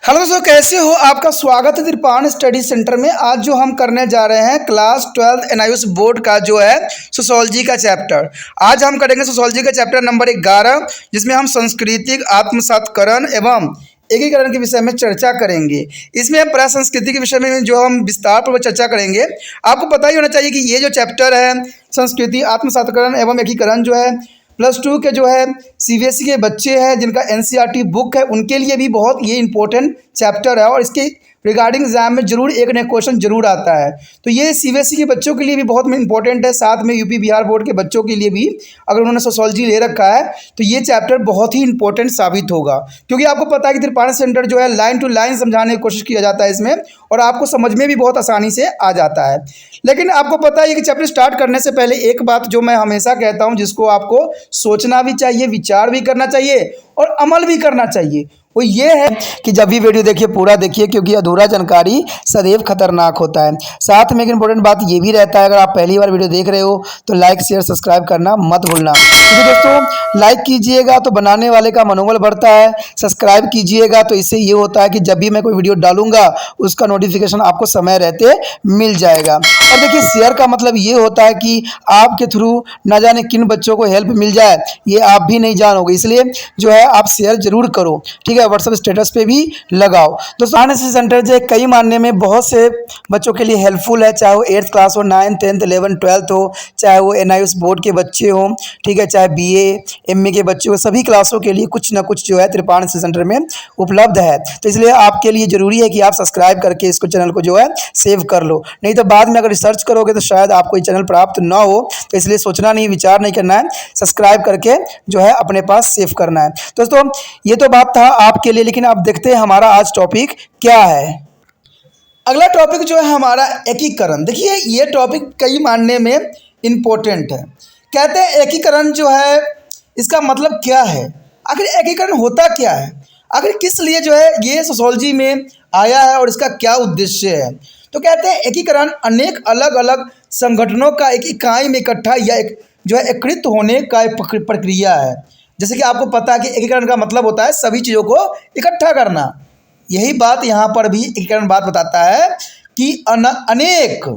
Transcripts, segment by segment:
Hello दोस्तों, कैसे हो? आपका स्वागत है त्रिपाण स्टडी सेंटर में। आज जो हम करने जा रहे हैं क्लास 12 एनआईएस बोर्ड का जो है सोशोलॉजी का चैप्टर। आज हम करेंगे सोशोलॉजी का चैप्टर नंबर 11, जिसमें हम सांस्कृतिक आत्मसातकरण एवं एकीकरण के विषय में चर्चा करेंगे। इसमें हम प्राय संस्कृति के विषय में जो हम विस्तार पूर्वक चर्चा करेंगे। आपको पता ही होना चाहिए कि ये जो चैप्टर है संस्कृति आत्मसातकरण एवं एकीकरण जो है +2 के जो है सीबीएसई के बच्चे हैं जिनका एनसीईआरटी बुक है, उनके लिए भी बहुत ये इंपॉर्टेंट चैप्टर है और इसके रिगार्डिंग एग्जाम में जरूर एक न क्वेश्चन जरूर आता है। तो ये सीबीएसई के बच्चों के लिए भी बहुत इंपॉर्टेंट है, साथ में यूपी बिहार बोर्ड के बच्चों के लिए भी अगर उन्होंने सोशोलॉजी ले रखा है तो ये चैप्टर बहुत ही इंपॉर्टेंट साबित होगा। क्योंकि आपको पता है कि त्रिपाण सेंटर जो है लाइन टू लाइन समझाने की कोशिश किया जाता है इसमें, और आपको समझ में भी बहुत आसानी से आ जाता है। लेकिन आपको पता है कि चैप्टर स्टार्ट करने से पहले एक बात जो मैं हमेशा कहता हूँ, जिसको आपको सोचना भी चाहिए, विचार भी करना चाहिए और अमल भी करना चाहिए, वो ये है कि जब भी वीडियो देखिए पूरा देखिए, क्योंकि अधूरा जानकारी सदैव खतरनाक होता है। साथ में एक इंपॉर्टेंट बात ये भी रहता है, अगर आप पहली बार वीडियो देख रहे हो तो लाइक शेयर सब्सक्राइब करना मत भूलना। क्योंकि दोस्तों लाइक कीजिएगा तो बनाने वाले का मनोबल बढ़ता है, सब्सक्राइब कीजिएगा तो इससे ये होता है कि जब भी मैं कोई वीडियो डालूंगा उसका नोटिफिकेशन आपको समय रहते मिल जाएगा। और देखिए शेयर का मतलब ये होता है कि आपके थ्रू न जाने किन बच्चों को हेल्प मिल जाए, ये आप भी नहीं जानोगे, इसलिए जो है आप शेयर जरूर करो, ठीक है। व्हाट्सएप स्टेटस पे भी लगाओ। दोस्तों एनआईएस सेंटर जो कई मानने में बहुत से बच्चों के लिए हेल्पफुल है, चाहे वो 8th क्लास हो, 9th 10th 11th 12th हो, चाहे वो एनआईएस बोर्ड के बच्चे हों, ठीक है, चाहे बीए एमए के बच्चे हो, सभी क्लासों के लिए कुछ ना कुछ जो है त्रिपाण सेंटर में उपलब्ध है। तो इसलिए आपके लिए जरूरी है कि आप सब्सक्राइब करके इसको चैनल को जो है सेव कर लो, नहीं तो बाद में अगर रिसर्च करोगे तो शायद आपको ये चैनल प्राप्त ना हो। तो इसलिए सोचना नहीं, विचार नहीं करना है, सब्सक्राइब करके जो है अपने पास सेव करना है। दोस्तों ये तो बात था आपके लिए, लेकिन आप देखते हैं हमारा आज टॉपिक क्या है। अगला टॉपिक जो है हमारा एकीकरण। देखिए ये टॉपिक कई मानने में इम्पोर्टेंट है। कहते हैं एकीकरण जो है इसका मतलब क्या है, आखिर एकीकरण होता क्या है, आखिर किस लिए जो है ये सोशोलॉजी में आया है और इसका क्या उद्देश्य है। तो कहते हैं एकीकरण अनेक अलग अलग संगठनों का एक इकाई में इकट्ठा या एक जो है एकत्रित होने का एक प्रक्रिया है। जैसे कि आपको पता है कि एकीकरण का मतलब होता है सभी चीज़ों को इकट्ठा करना। यही बात यहाँ पर भी एकीकरण बात बताता है कि अनेक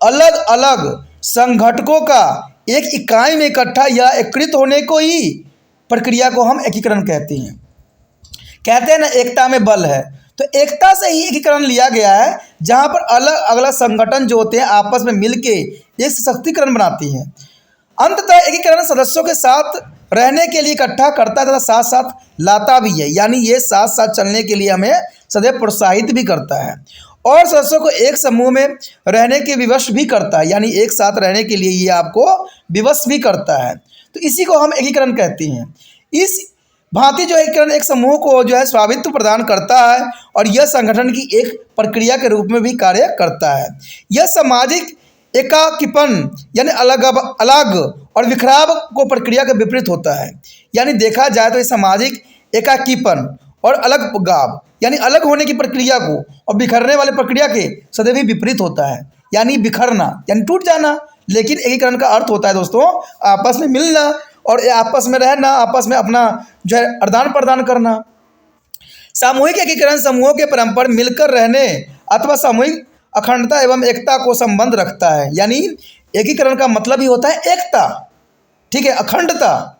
अलग अलग संगठनों का एक इकाई में इकट्ठा या एकत्रित होने को ही प्रक्रिया को हम एकीकरण कहते हैं। कहते हैं ना एकता में बल है, तो एकता से ही एकीकरण लिया गया है, जहाँ पर अलग अलग संगठन जो होते हैं आपस में मिलके एक सशक्तिकरण बनाती हैं। अंततः एकीकरण सदस्यों के साथ रहने के लिए इकट्ठा करता है तथा साथ साथ लाता भी है, यानी ये साथ साथ चलने के लिए हमें सदैव प्रोत्साहित भी करता है और सदस्यों को एक समूह में रहने के विवश भी करता है, यानी एक साथ रहने के लिए ये आपको विवश भी करता है। तो इसी को हम एकीकरण कहते हैं। इस भांति जो एकीकरण एक समूह को जो है स्वामित्व प्रदान करता है और यह संगठन की एक प्रक्रिया के रूप में भी कार्य करता है। यह सामाजिक एकाकीपन यानी अलग और बिखराव को प्रक्रिया के विपरीत होता है। यानी देखा जाए तो ये सामाजिक एकाकीपन और अलग गाव यानी अलग होने की प्रक्रिया को और बिखरने वाले प्रक्रिया के सदैव ही विपरीत होता है, यानी बिखरना यानी टूट जाना। लेकिन एकीकरण का अर्थ होता है दोस्तों आपस में मिलना और आपस में रहना, आपस में अपना जो है आदान प्रदान करना। सामूहिक एकीकरण समूहों के परस्पर मिलकर रहने अथवा सामूहिक अखंडता एवं एकता को संबंध रखता है। यानी एकीकरण का मतलब ही होता है एकता, ठीक है, अखंडता।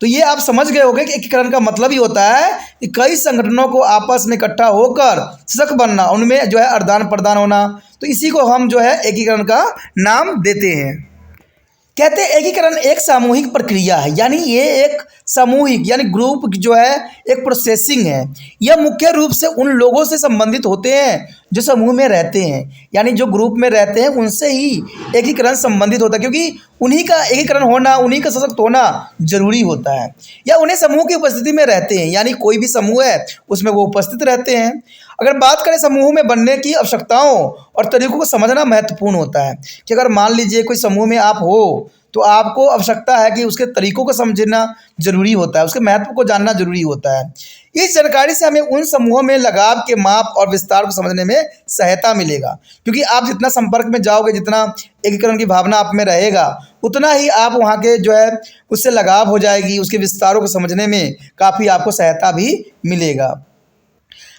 तो ये आप समझ गए होंगे कि एकीकरण का मतलब ही होता है कि कई संगठनों को आपस में इकट्ठा होकर सशक्त बनना, उनमें जो है आदान प्रदान होना। तो इसी को हम जो है एकीकरण का नाम देते हैं। कहते हैं एकीकरण एक सामूहिक प्रक्रिया है, यानी ये एक सामूहिक यानी ग्रुप जो है एक प्रोसेसिंग है। यह मुख्य रूप से उन लोगों से संबंधित होते हैं जो समूह में रहते हैं, यानी जो ग्रुप में रहते हैं उनसे ही एकीकरण संबंधित होता है, क्योंकि उन्हीं का एकीकरण होना, उन्हीं का सशक्त होना जरूरी होता है। या उन्हें समूह की उपस्थिति में रहते हैं, यानी कोई भी समूह है उसमें वो उपस्थित रहते हैं। अगर बात करें समूह में बनने की आवश्यकताओं और तरीकों को समझना महत्वपूर्ण होता है कि अगर मान लीजिए कोई समूह में आप हो तो आपको आवश्यकता है कि उसके तरीकों को समझना जरूरी होता है, उसके महत्व को जानना जरूरी होता है। इस जानकारी से हमें उन समूहों में लगाव के माप और विस्तार को समझने में सहायता मिलेगा, क्योंकि आप जितना संपर्क में जाओगे, जितना एकीकरण की भावना आप में रहेगा, उतना ही आप वहाँ के जो है उससे लगाव हो जाएगी, उसके विस्तारों को समझने में काफ़ी आपको सहायता भी मिलेगा।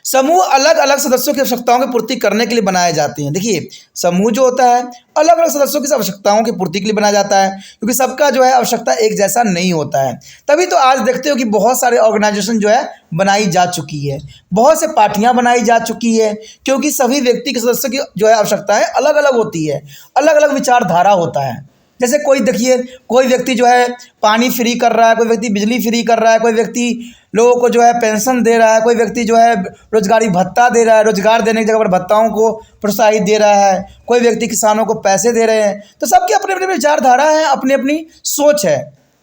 समूह अलग अलग सदस्यों की आवश्यकताओं की पूर्ति करने के लिए बनाए जाते हैं। देखिए, समूह जो होता है अलग अलग सदस्यों की आवश्यकताओं की पूर्ति के लिए बनाया जाता है, क्योंकि सबका जो है आवश्यकता एक जैसा नहीं होता है। तभी तो आज देखते हो कि बहुत सारे ऑर्गेनाइजेशन जो है बनाई जा चुकी है, बहुत से पार्टियां बनाई जा चुकी है, क्योंकि सभी व्यक्ति के सदस्य की जो है आवश्यकताएं अलग अलग होती है, अलग अलग विचारधारा होता है। जैसे कोई देखिए, कोई व्यक्ति जो है पानी फ्री कर रहा है, कोई व्यक्ति बिजली फ्री कर रहा है, कोई व्यक्ति लोगों को जो है पेंशन दे रहा है, कोई व्यक्ति जो है रोजगारी भत्ता दे रहा है, रोजगार देने की जगह पर भत्ताओं को प्रोत्साहित दे रहा है, कोई व्यक्ति किसानों को पैसे दे रहे हैं। तो सबकी अपनी अपनी विचारधारा है, अपनी अपनी सोच है,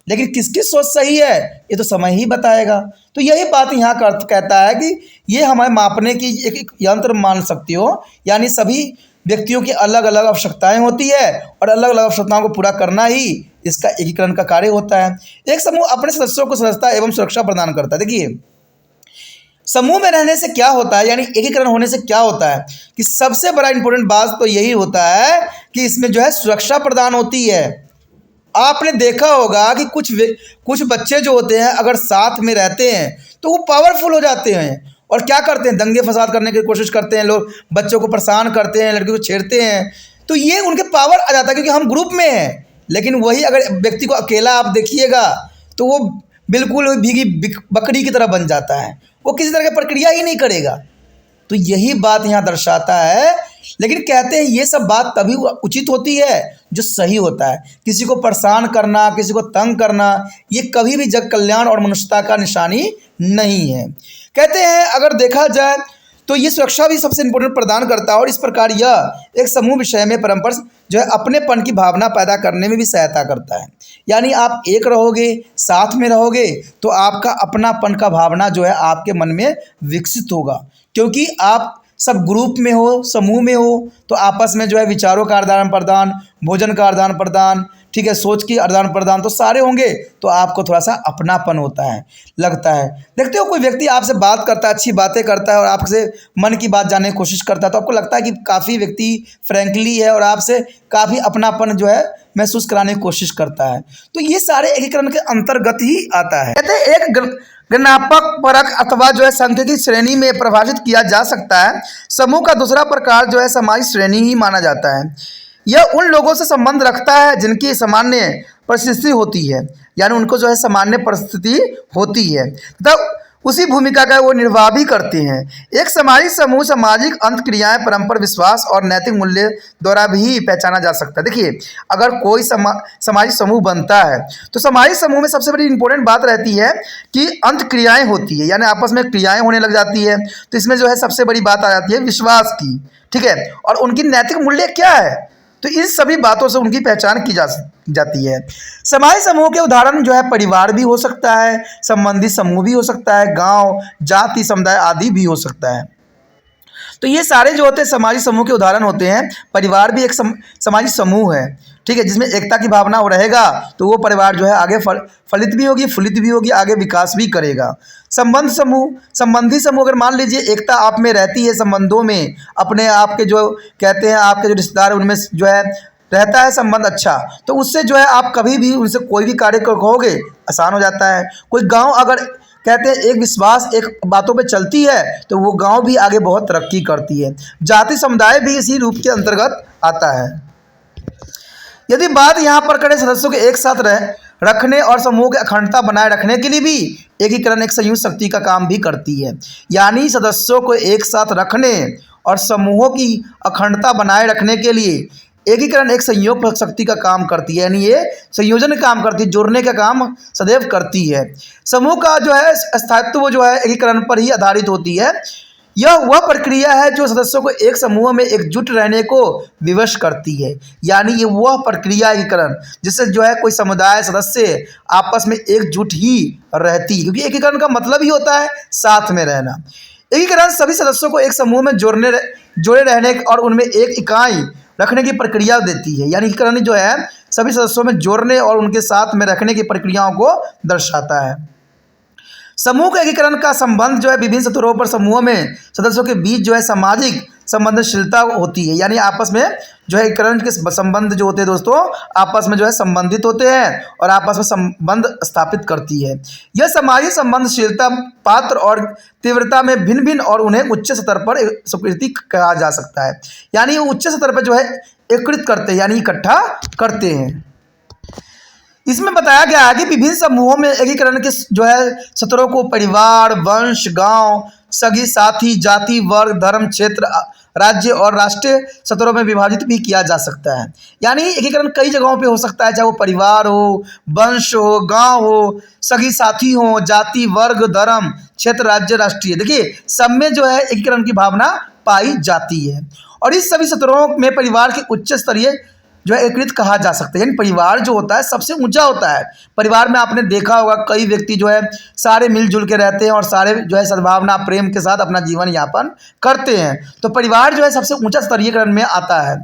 लेकिन किसकी सोच सही है ये तो समय ही बताएगा। तो यही बात यहाँ कहता है कि ये हमें मापने की एक यंत्र मान सकते हो, यानी सभी व्यक्तियों की अलग अलग आवश्यकताएं होती है और अलग अलग आवश्यकताओं को पूरा करना ही इसका एकीकरण का कार्य होता है। एक समूह अपने सदस्यों को सदस्यता एवं सुरक्षा प्रदान करता है। देखिए, समूह में रहने से क्या होता है, यानी एकीकरण होने से क्या होता है कि सबसे बड़ा इंपॉर्टेंट बात तो यही होता है कि इसमें जो है सुरक्षा प्रदान होती है। आपने देखा होगा कि कुछ बच्चे जो होते हैं अगर साथ में रहते हैं तो वो पावरफुल हो जाते हैं और क्या करते हैं, दंगे फसाद करने की कोशिश करते हैं, लोग बच्चों को परेशान करते हैं, लड़कियों को छेड़ते हैं, तो ये उनके पावर आ जाता है क्योंकि हम ग्रुप में हैं। लेकिन वही अगर व्यक्ति को अकेला आप देखिएगा तो वो बिल्कुल भीगी बकरी की तरह बन जाता है, वो किसी तरह की प्रक्रिया ही नहीं करेगा। तो यही बात यहाँ दर्शाता है। लेकिन कहते हैं ये सब बात तभी उचित होती है जो सही होता है। किसी को परेशान करना, किसी को तंग करना, ये कभी भी जग कल्याण और मनुष्यता का निशानी नहीं है। कहते हैं अगर देखा जाए तो ये सुरक्षा भी सबसे इम्पोर्टेंट प्रदान करता है और इस प्रकार यह एक समूह विषय में परस्पर जो है अपनेपन की भावना पैदा करने में भी सहायता करता है। यानी आप एक रहोगे, साथ में रहोगे तो आपका अपनापन का भावना जो है आपके मन में विकसित होगा, क्योंकि आप सब ग्रुप में हो, समूह में हो, तो आपस में जो है विचारों का आदान प्रदान, भोजन का आदान प्रदान, ठीक है, सोच की आदान प्रदान तो सारे होंगे, तो आपको थोड़ा सा अपनापन होता है, लगता है। देखते हो कोई व्यक्ति आपसे बात करता है, अच्छी बातें करता है और आपसे मन की बात जानने की कोशिश करता है, तो आपको लगता है कि काफ़ी व्यक्ति फ्रैंकली है और आपसे काफ़ी अपनापन जो है महसूस कराने की कोशिश करता है। तो ये सारे एकीकरण के अंतर्गत ही आता है। कहते हैं एक गणनात्मक परक अथवा जो है सांख्यिकी श्रेणी में परिभाषित किया जा सकता है। समूह का दूसरा प्रकार जो है सामाजिक श्रेणी ही माना जाता है। यह उन लोगों से संबंध रखता है जिनकी सामान्य परिस्थिति होती है, यानी उनको जो है सामान्य परिस्थिति होती है तब उसी भूमिका का वो निर्वाह भी करते हैं। एक सामाजिक समूह सामाजिक अंतक्रियाएं, परंपरा, विश्वास और नैतिक मूल्य द्वारा भी पहचाना जा सकता है। देखिए, अगर कोई सामाजिक समूह बनता है तो सामाजिक समूह में सबसे बड़ी इंपॉर्टेंट बात रहती है कि अंतक्रियाएं होती है, यानी आपस में क्रियाएं होने लग जाती है। तो इसमें जो है सबसे बड़ी बात आ जाती है विश्वास की, ठीक है, और उनकी नैतिक मूल्य क्या है, तो इन सभी बातों से उनकी पहचान की जाती है। सामाजिक समूह के उदाहरण जो है परिवार भी हो सकता है, संबंधी समूह भी हो सकता है, गांव, जाति, समुदाय आदि भी हो सकता है। तो ये सारे जो होते हैं सामाजिक समूह के उदाहरण होते हैं। परिवार भी एक सामाजिक समूह है, ठीक है, जिसमें एकता की भावना वो रहेगा तो वो परिवार जो है आगे फलित भी होगी, फुलित भी होगी, आगे विकास भी करेगा। संबंधी समूह अगर मान लीजिए एकता आप में रहती है, संबंधों में अपने आपके जो कहते हैं आपके जो रिश्तेदार उनमें जो है रहता है संबंध अच्छा, तो उससे जो है आप कभी भी उनसे कोई भी कार्य कहोगे आसान हो जाता है। कोई गांव अगर कहते हैं एक विश्वास एक बातों पे चलती है तो वो गांव भी आगे बहुत तरक्की करती है। जाति समुदाय भी इसी रूप के अंतर्गत आता है। यदि बात यहाँ पर करें सदस्यों के एक साथ रखने और समूह की अखंडता बनाए रखने के लिए भी एकीकरण एक संयुक्त शक्ति का काम भी करती है, यानी सदस्यों को एक साथ रखने और समूहों की अखंडता बनाए रखने के लिए एकीकरण एक संयोग शक्ति का काम करती है, यानी ये संयोजन का काम करती है, जोड़ने का काम सदैव करती है। समूह का जो है स्थायित्व जो है एकीकरण पर ही आधारित होती है। यह वह प्रक्रिया है जो सदस्यों को एक समूह में एकजुट रहने को विवश करती है, यानी ये वह प्रक्रिया एकीकरण जिससे जो है कोई समुदाय सदस्य आपस में एकजुट ही रहती है, क्योंकि एकीकरण का मतलब ही होता है साथ में रहना। एकीकरण सभी सदस्यों को एक समूह में जोड़े रहने और उनमें एक इकाई रखने की प्रक्रिया देती है, यानी एकीकरण जो है सभी सदस्यों में जोड़ने और उनके साथ में रखने की प्रक्रियाओं को दर्शाता है। समूह के एकीकरण का संबंध जो है विभिन्न स्तरों पर समूह में सदस्यों के बीच जो है सामाजिक संबंधशीलता होती है, यानी आपस में जो है एकीकरण के संबंध जो होते हैं दोस्तों आपस में जो है संबंधित होते हैं और आपस में संबंध स्थापित करती है। यह सामाजिक संबंधशीलता पात्र और तीव्रता में भिन्न भिन्न और उन्हें उच्च स्तर पर स्वीकृति कहा जा सकता है, यानी उच्च स्तर पर जो है एकीकृत करते हैं यानी इकट्ठा करते हैं। इसमें बताया गया है कि विभिन्न समूहों में एकीकरण के जो है स्तरों को परिवार, वंश, गांव, सगी साथी, जाति, वर्ग, धर्म, क्षेत्र, राज्य और राष्ट्रीय स्तरों में विभाजित भी किया जा सकता है। यानी एकीकरण कई जगहों पे हो सकता है, चाहे वो परिवार हो, वंश हो, गांव हो, सगी साथी हो, जाति, वर्ग, धर्म, क्षेत्र, राज्य, राष्ट्रीय। देखिए सब में जो है एकीकरण की भावना पाई जाती है और इस सभी स्तरों में परिवार के उच्च स्तरीय जो है एकीकृत कहा जा सकता है, यानी परिवार जो होता है सबसे ऊंचा होता है। परिवार में आपने देखा होगा कई व्यक्ति जो है सारे मिलजुल के रहते हैं और सारे जो है सद्भावना प्रेम के साथ अपना जीवन यापन करते हैं, तो परिवार जो है सबसे ऊंचा स्तरीयकरण में आता है।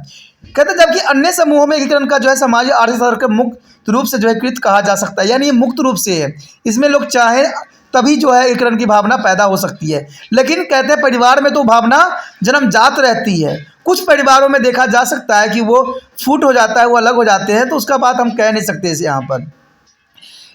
कहते हैं जबकि अन्य समूहों में एकीकरण का जो है समाज आर्थिक स्तर के मुक्त रूप से जो है एकीकृत कहा जा सकता है, यानी ये मुक्त रूप से है, इसमें लोग चाहे तभी जो है एकीकरण की भावना पैदा हो सकती है। लेकिन कहते हैं परिवार में तो भावना जन्मजात रहती है, कुछ परिवारों में देखा जा सकता है कि वो फूट हो जाता है, वो अलग हो जाते हैं, तो उसका बात हम कह नहीं सकते इसे यहाँ पर।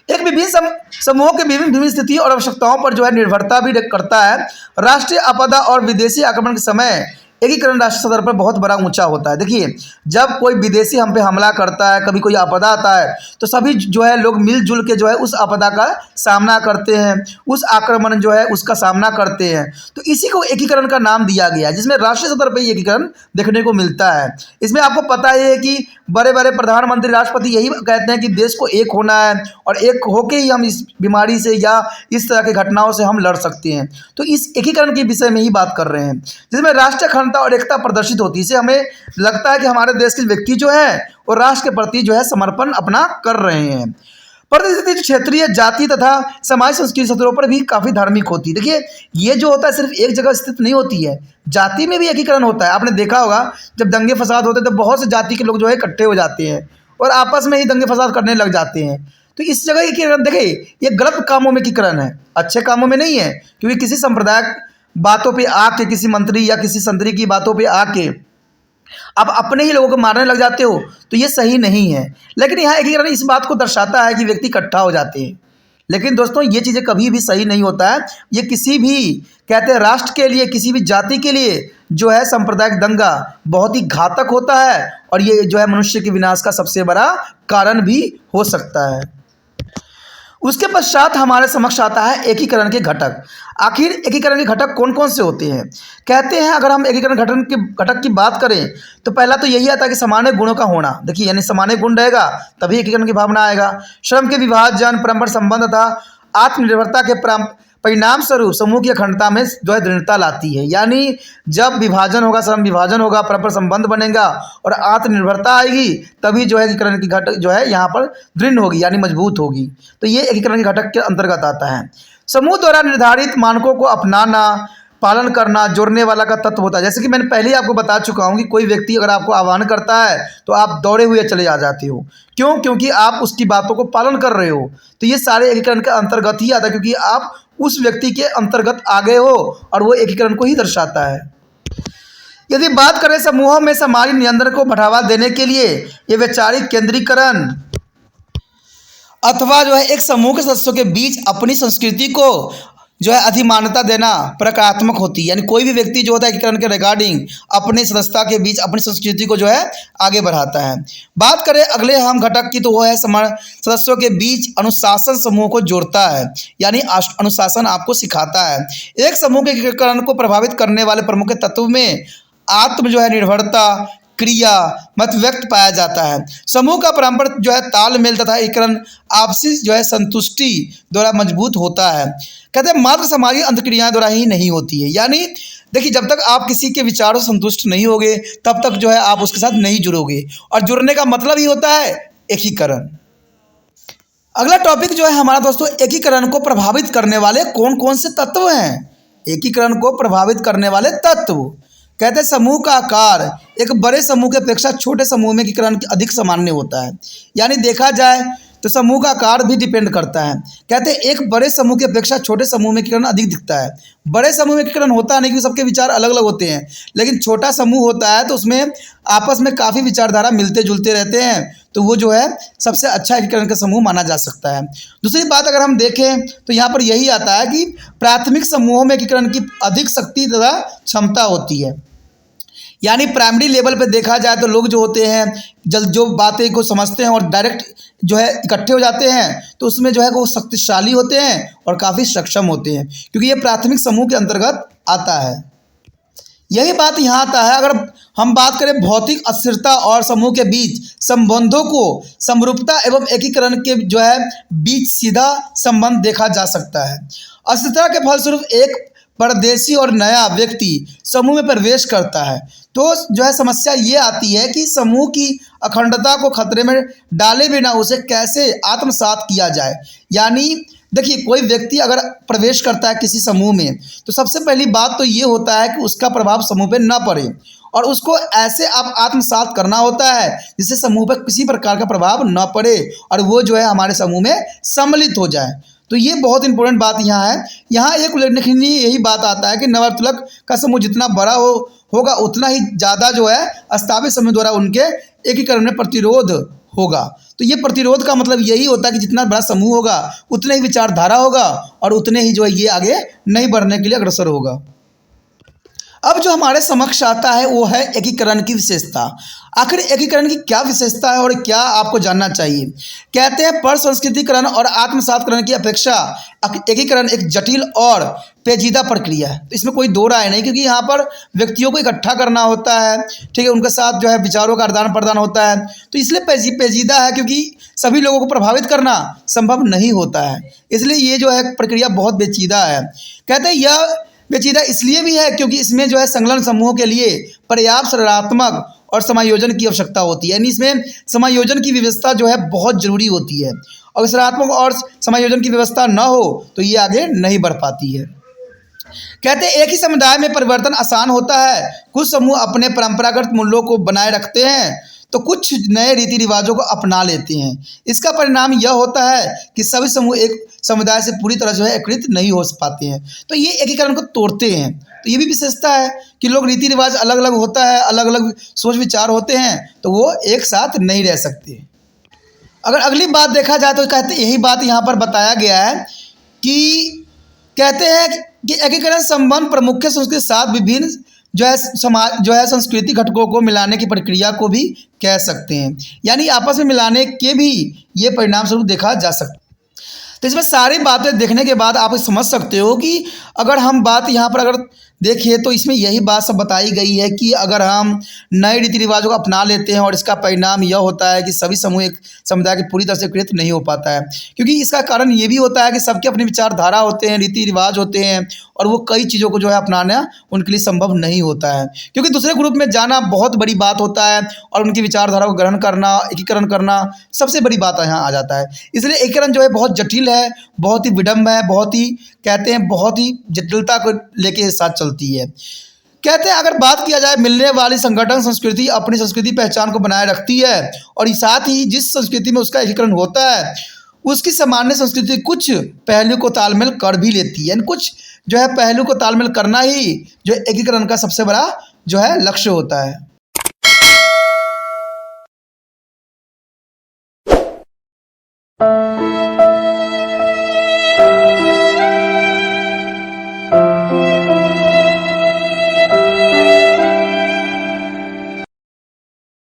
एक विभिन्न समूहों के विभिन्न स्थितियों और आवश्यकताओं पर जो है निर्भरता भी करता है। राष्ट्रीय आपदा और विदेशी आक्रमण के समय एकीकरण राष्ट्रीय स्तर पर बहुत बड़ा ऊंचा होता है। देखिए जब कोई विदेशी हम पे हमला करता है, कभी कोई आपदा आता है, तो सभी जो है लोग मिलजुल के जो है उस आपदा का सामना करते हैं, उस आक्रमण जो है उसका सामना करते हैं, तो इसी को एकीकरण का नाम दिया गया है, जिसमें राष्ट्रीय स्तर पर एकीकरण देखने को मिलता है। इसमें आपको पता ही है कि बड़े बड़े प्रधानमंत्री, राष्ट्रपति यही कहते हैं कि देश को एक होना है और एक होके ही हम इस बीमारी से या इस तरह की घटनाओं से हम लड़ सकते हैं। तो इस एकीकरण के विषय में ही बात कर रहे हैं, जिसमें राष्ट्रीय अखंडता और एकता प्रदर्शित होती है। इससे हमें लगता है कि हमारे देश के व्यक्ति जो है वो राष्ट्र के प्रति जो है समर्पण अपना कर रहे हैं। परिस्थिति क्षेत्रीय, जाति तथा समाज संस्कृति स्तरों पर भी काफ़ी धार्मिक होती है। देखिए ये जो होता है सिर्फ एक जगह स्थित नहीं होती है, जाति में भी एकीकरण होता है। आपने देखा होगा जब दंगे फसाद होते हैं तो बहुत से जाति के लोग जो है इकट्ठे हो जाते हैं और आपस में ही दंगे फसाद करने लग जाते हैं। तो इस जगह एकीकरण देखिए ये गलत कामों में एकीकरण है, अच्छे कामों में नहीं है, क्योंकि किसी सांप्रदायिक बातों पे आके, किसी मंत्री या किसी संतरी की बातों पे आके आप अपने ही लोगों को मारने लग जाते हो, तो ये सही नहीं है। लेकिन यहाँ एकीकरण इस बात को दर्शाता है कि व्यक्ति इकट्ठा हो जाते हैं। लेकिन दोस्तों ये चीज़ें कभी भी सही नहीं होता है। ये किसी भी कहते हैं राष्ट्र के लिए, किसी भी जाति के लिए जो है सांप्रदायिक दंगा बहुत ही घातक होता है और ये जो है मनुष्य के विनाश का सबसे बड़ा कारण भी हो सकता है। उसके पश्चात हमारे समक्ष आता है एकीकरण के घटक। आखिर एकीकरण के घटक कौन कौन से होते हैं? कहते हैं अगर हम एकीकरण घटक की बात करें तो पहला तो यही आता है कि सामान्य गुणों का होना। देखिए यानी सामान्य गुण रहेगा तभी एकीकरण की भावना आएगा। श्रम के विभाजन, परस्पर संबंध तथा आत्मनिर्भरता के परिणाम स्वरूप समूह की अखंडता में जो है दृढ़ता लाती है। यानी जब विभाजन होगा, श्रम विभाजन होगा, परस्पर संबंध बनेगा और आत्मनिर्भरता आएगी, तभी जो है एकीकरण की घटक जो है यहाँ पर दृढ़ होगी यानी मजबूत होगी। तो ये एकीकरण के घटक के अंतर्गत आता है। समूह द्वारा निर्धारित मानकों को अपनाना, पालन करना जोड़ने वाला का तत्व होता है। जैसे कि मैंने पहले ही आपको बता चुका हूँ कि कोई व्यक्ति अगर आपको आह्वान करता है तो आप दौड़े हुए चले आ जाते हो। क्यों? क्योंकि आप उसकी बातों को पालन कर रहे हो। तो ये सारे एकीकरण के अंतर्गत ही आता है, क्योंकि आप उस व्यक्ति के अंतर्गत आ गए हो और वो एकीकरण को ही दर्शाता है। यदि बात करें समूहों में सामाजिक नियंत्रण को बढ़ावा देने के लिए ये वैचारिक केंद्रीकरण अथवा जो है एक समूह के सदस्यों के बीच अपनी संस्कृति को जो है अधिमान्यता देना प्रकारात्मक होती है। यानी कोई भी व्यक्ति जो होता है एकीकरण के रिगार्डिंग अपनी सदस्यता के बीच अपनी संस्कृति को जो है आगे बढ़ाता है। बात करें अगले अहम घटक की तो वो है सदस्यों के बीच अनुशासन समूह को जोड़ता है, यानी अनुशासन आपको सिखाता है। एक समूह के एकीकरण को प्रभावित करने वाले प्रमुख तत्व में आत्म जो है निर्भरता, क्रिया, मत व्यक्त पाया जाता है। समूह का पारंपरिक जो है तालमेल तथा एकीकरण आपसी जो है संतुष्टि द्वारा मजबूत होता है। कहते हैं मात्र सामाजिक अंतक्रियाएं द्वारा ही नहीं होती है। यानी देखिए जब तक आप किसी के विचारों से संतुष्ट नहीं होगे तब तक जो है आप उसके साथ नहीं जुड़ोगे, और जुड़ने का मतलब ही होता है एकीकरण। अगला टॉपिक जो है हमारा दोस्तों एकीकरण को प्रभावित करने वाले कौन कौन से तत्व हैं। एकीकरण को प्रभावित करने वाले तत्व कहते हैं समूह का आकार एक बड़े समूह की अपेक्षा छोटे समूह में एकीकरण अधिक सामान्य होता है। यानी देखा जाए तो समूह का आकार भी डिपेंड करता है। कहते हैं एक बड़े समूह की अपेक्षा छोटे समूह में एकीकरण अधिक दिखता है। बड़े समूह में एकीकरण होता नहीं, क्योंकि सबके विचार अलग अलग होते हैं, लेकिन छोटा समूह होता है तो उसमें आपस में काफ़ी विचारधारा मिलते जुलते रहते हैं, तो वो जो है सबसे अच्छा एकीकरण का समूह माना जा सकता है। दूसरी बात अगर हम देखें तो यहाँ पर यही आता है कि प्राथमिक समूहों में एकीकरण की अधिक शक्ति तथा क्षमता होती है। यानी प्राइमरी लेवल पे देखा जाए तो लोग जो होते हैं जल्द जो बातें को समझते हैं और डायरेक्ट जो है इकट्ठे हो जाते हैं, तो उसमें जो है वो शक्तिशाली होते हैं और काफ़ी सक्षम होते हैं, क्योंकि ये प्राथमिक समूह के अंतर्गत आता है। यही बात यहाँ आता है अगर हम बात करें भौतिक अस्थिरता और समूह के बीच संबंधों को, समरूपता एवं एकीकरण के जो है बीच सीधा संबंध देखा जा सकता है। अस्थिरता के फलस्वरूप एक परदेशी और नया व्यक्ति समूह में प्रवेश करता है, तो जो है समस्या ये आती है कि समूह की अखंडता को खतरे में डाले बिना उसे कैसे आत्मसात किया जाए। यानी देखिए, कोई व्यक्ति अगर प्रवेश करता है किसी समूह में, तो सबसे पहली बात तो ये होता है कि उसका प्रभाव समूह पे न पड़े, और उसको ऐसे आप आत्मसात करना होता है जिससे समूह पर किसी प्रकार का प्रभाव न पड़े और वो जो है हमारे समूह में सम्मिलित हो जाए। तो ये बहुत इंपॉर्टेंट बात यहाँ है। यहाँ एक उल्लेखनीय यही बात आता है कि नववर्तुलक का समूह जितना बड़ा होगा उतना ही ज़्यादा जो है स्थापित समूह द्वारा उनके एकीकरण में प्रतिरोध होगा। तो ये प्रतिरोध का मतलब यही होता है कि जितना बड़ा समूह होगा उतने ही विचारधारा होगा और उतने ही जो है ये आगे नहीं बढ़ने के लिए अग्रसर होगा। अब जो हमारे समक्ष आता है वो है एकीकरण की विशेषता। आखिर एकीकरण की क्या विशेषता है और क्या आपको जानना चाहिए। कहते हैं पर संस्कृतिकरण और आत्मसातकरण की अपेक्षा एकीकरण एक जटिल और पेचीदा प्रक्रिया है। तो इसमें कोई दो राय नहीं, क्योंकि यहाँ पर व्यक्तियों को इकट्ठा करना होता है, ठीक है, उनके साथ जो है विचारों का आदान प्रदान होता है, तो इसलिए पेचीदा है, क्योंकि सभी लोगों को प्रभावित करना संभव नहीं होता है, इसलिए ये जो है प्रक्रिया बहुत पेचीदा है। कहते हैं यह पेचीदा इसलिए भी है क्योंकि इसमें जो है संलग्न समूहों के लिए पर्याप्त सकारात्मक और समायोजन की आवश्यकता होती है। यानी इसमें समायोजन की व्यवस्था जो है बहुत जरूरी होती है, और सकारात्मक और समायोजन की व्यवस्था न हो तो ये आगे नहीं बढ़ पाती है। कहते हैं एक ही समुदाय में परिवर्तन आसान होता है। कुछ समूह अपने परंपरागत मूल्यों को बनाए रखते हैं तो कुछ नए रीति रिवाजों को अपना लेते हैं। इसका परिणाम यह होता है कि सभी समूह एक समुदाय से पूरी तरह जो है एकीकृत नहीं हो पाते हैं, तो ये एकीकरण को तोड़ते हैं। तो ये भी विशेषता है कि लोग रीति रिवाज अलग अलग होता है, अलग अलग सोच विचार होते हैं, तो वो एक साथ नहीं रह सकते। अगर अगली बात देखा जाए तो कहते यही बात यहाँ पर बताया गया है कि कहते हैं कि एकीकरण संबंध प्रमुख संस्कृति के साथ विभिन्न जो है समाज जो है संस्कृति घटकों को मिलाने की प्रक्रिया को भी कह सकते हैं। यानी आपस में मिलाने के भी ये परिणाम स्वरूप देखा जा सकता है। तो इसमें सारी बातें देखने के बाद आप समझ सकते हो कि अगर हम बात यहाँ पर अगर देखिए तो इसमें यही बात सब बताई गई है कि अगर हम नए रीति रिवाजों को अपना लेते हैं और इसका परिणाम यह होता है कि सभी समूह एक समुदाय के पूरी तरह से एकीकृत नहीं हो पाता है, क्योंकि इसका कारण ये भी होता है कि सबके अपनी विचारधारा होते हैं, रीति रिवाज होते हैं, और वो कई चीज़ों को जो है अपनाना उनके लिए संभव नहीं होता है, क्योंकि दूसरे ग्रुप में जाना बहुत बड़ी बात होता है और उनकी विचारधारा को ग्रहण करना, एकीकरण करना सबसे बड़ी बात यहाँ आ जाता है। इसलिए एकीकरण जो है बहुत जटिल है, बहुत ही विडम्ब है, बहुत ही कहते हैं बहुत ही जटिलता को लेके साथ चलती है। कहते हैं अगर बात किया जाए मिलने वाली संगठन संस्कृति अपनी संस्कृति पहचान को बनाए रखती है, और साथ ही जिस संस्कृति में उसका एकीकरण होता है उसकी सामान्य संस्कृति कुछ पहलू को तालमेल कर भी लेती है। यानी कुछ जो है पहलू को तालमेल करना ही जो एकीकरण का सबसे बड़ा जो है लक्ष्य होता है।